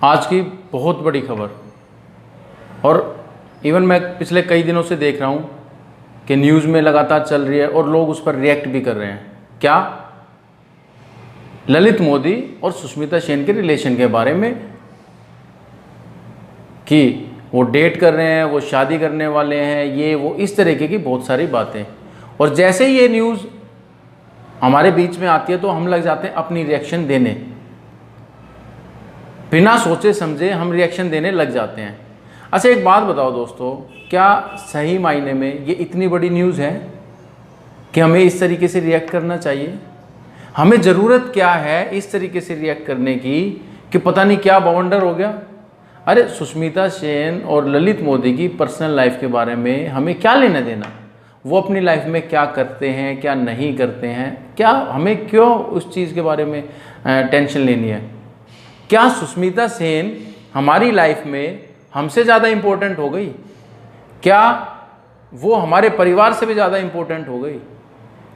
आज की बहुत बड़ी खबर, और इवन मैं पिछले कई दिनों से देख रहा हूँ कि न्यूज़ में लगातार चल रही है और लोग उस पर रिएक्ट भी कर रहे हैं। क्या? ललित मोदी और सुष्मिता सेन के रिलेशन के बारे में, कि वो डेट कर रहे हैं, वो शादी करने वाले हैं, ये वो इस तरीके की बहुत सारी बातें। और जैसे ही ये न्यूज़ हमारे बीच में आती है तो हम लग जाते हैं अपनी रिएक्शन देने, बिना सोचे समझे हम रिएक्शन देने लग जाते हैं। अच्छा एक बात बताओ दोस्तों, क्या सही मायने में ये इतनी बड़ी न्यूज़ है कि हमें इस तरीके से रिएक्ट करना चाहिए? हमें ज़रूरत क्या है इस तरीके से रिएक्ट करने की कि पता नहीं क्या बवंडर हो गया? अरे सुष्मिता सेन और ललित मोदी की पर्सनल लाइफ के बारे में हमें क्या लेना देना? वो अपनी लाइफ में क्या करते हैं, क्या नहीं करते हैं, क्या हमें क्यों उस चीज़ के बारे में टेंशन लेनी है? क्या सुष्मिता सेन हमारी लाइफ में हमसे ज़्यादा इम्पोर्टेंट हो गई? क्या वो हमारे परिवार से भी ज़्यादा इम्पोर्टेंट हो गई?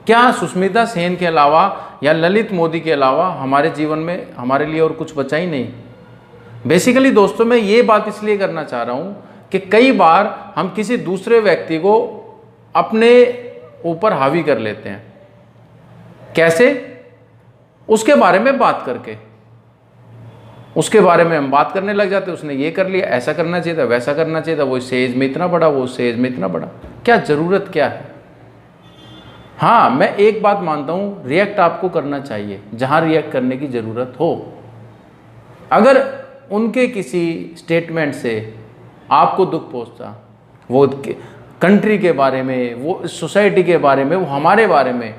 क्या सुष्मिता सेन के अलावा या ललित मोदी के अलावा हमारे जीवन में हमारे लिए और कुछ बचा ही नहीं? बेसिकली दोस्तों मैं ये बात इसलिए करना चाह रहा हूँ कि कई बार हम किसी दूसरे व्यक्ति को अपने ऊपर हावी कर लेते हैं। कैसे? उसके बारे में बात करके, उसके बारे में हम बात करने लग जाते हैं, उसने ये कर लिया, ऐसा करना चाहिए था, वैसा करना चाहिए था, वो इससे एज में इतना बड़ा, वो उससे एज में इतना बड़ा। क्या ज़रूरत क्या है? हाँ मैं एक बात मानता हूँ, रिएक्ट आपको करना चाहिए जहाँ रिएक्ट करने की ज़रूरत हो। अगर उनके किसी स्टेटमेंट से आपको दुख पहुँचता, वो कंट्री के बारे में, वो सोसाइटी के बारे में, वो हमारे बारे में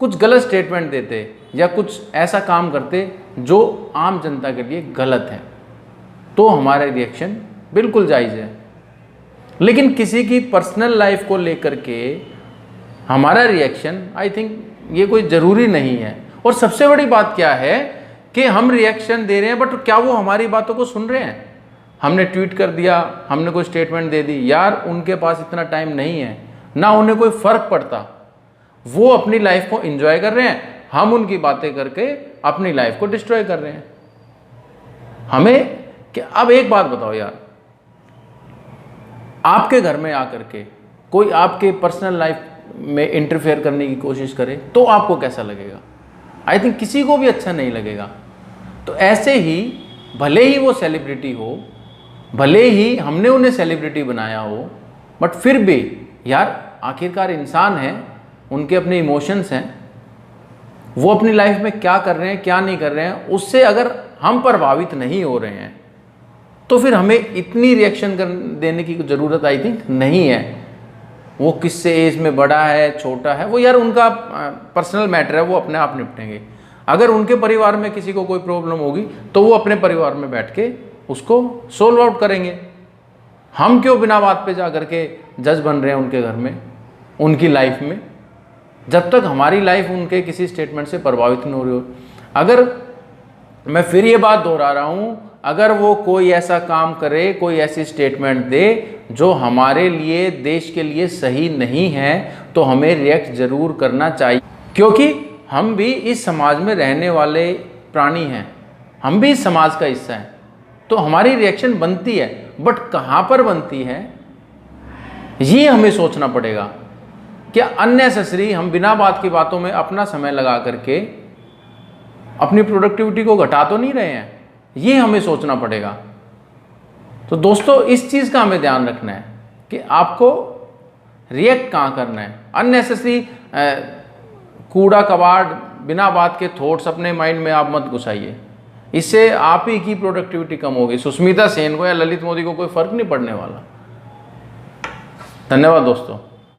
कुछ गलत स्टेटमेंट देते या कुछ ऐसा काम करते जो आम जनता के लिए गलत है, तो हमारा रिएक्शन बिल्कुल जायज़ है। लेकिन किसी की पर्सनल लाइफ को लेकर के हमारा रिएक्शन, आई थिंक ये कोई ज़रूरी नहीं है। और सबसे बड़ी बात क्या है कि हम रिएक्शन दे रहे हैं बट क्या वो हमारी बातों को सुन रहे हैं? हमने ट्वीट कर दिया, हमने कोई स्टेटमेंट दे दी, यार उनके पास इतना टाइम नहीं है, ना उन्हें कोई फ़र्क पड़ता, वो अपनी लाइफ को एंजॉय कर रहे हैं, हम उनकी बातें करके अपनी लाइफ को डिस्ट्रॉय कर रहे हैं। हमें कि अब एक बात बताओ यार, आपके घर में आकर के कोई आपके पर्सनल लाइफ में इंटरफेयर करने की कोशिश करे तो आपको कैसा लगेगा? आई थिंक किसी को भी अच्छा नहीं लगेगा। तो ऐसे ही भले ही वो सेलिब्रिटी हो, भले ही हमने उन्हें सेलिब्रिटी बनाया हो, बट फिर भी यार आखिरकार इंसान हैं, उनके अपने इमोशंस हैं, वो अपनी लाइफ में क्या कर रहे हैं क्या नहीं कर रहे हैं, उससे अगर हम प्रभावित नहीं हो रहे हैं तो फिर हमें इतनी रिएक्शन देने की ज़रूरत आई थिंक नहीं है। वो किससे एज में बड़ा है छोटा है, वो यार उनका पर्सनल मैटर है, वो अपने आप निपटेंगे। अगर उनके परिवार में किसी को कोई प्रॉब्लम होगी तो वो अपने परिवार में बैठ के उसको सोल्व आउट करेंगे। हम क्यों बिना बात पे जा करके जज बन रहे हैं उनके घर में, उनकी लाइफ में, जब तक हमारी लाइफ उनके किसी स्टेटमेंट से प्रभावित नहीं हो रही हो। अगर मैं फिर ये बात दोहरा रहा हूँ, अगर वो कोई ऐसा काम करे, कोई ऐसी स्टेटमेंट दे जो हमारे लिए, देश के लिए सही नहीं है, तो हमें रिएक्ट ज़रूर करना चाहिए, क्योंकि हम भी इस समाज में रहने वाले प्राणी हैं, हम भी इस समाज का हिस्सा हैं। तो हमारी रिएक्शन बनती है, बट कहाँ पर बनती है ये हमें सोचना पड़ेगा। क्या अननेसेसरी हम बिना बात की बातों में अपना समय लगा करके अपनी प्रोडक्टिविटी को घटा तो नहीं रहे हैं, ये हमें सोचना पड़ेगा। तो दोस्तों इस चीज़ का हमें ध्यान रखना है कि आपको रिएक्ट कहाँ करना है। अननेसेसरी कूड़ा कबाड़ बिना बात के थॉट्स अपने माइंड में आप मत घुसाइए, इससे आप ही की प्रोडक्टिविटी कम होगी। सुष्मिता सेन को या ललित मोदी को कोई फर्क नहीं पड़ने वाला। धन्यवाद दोस्तों।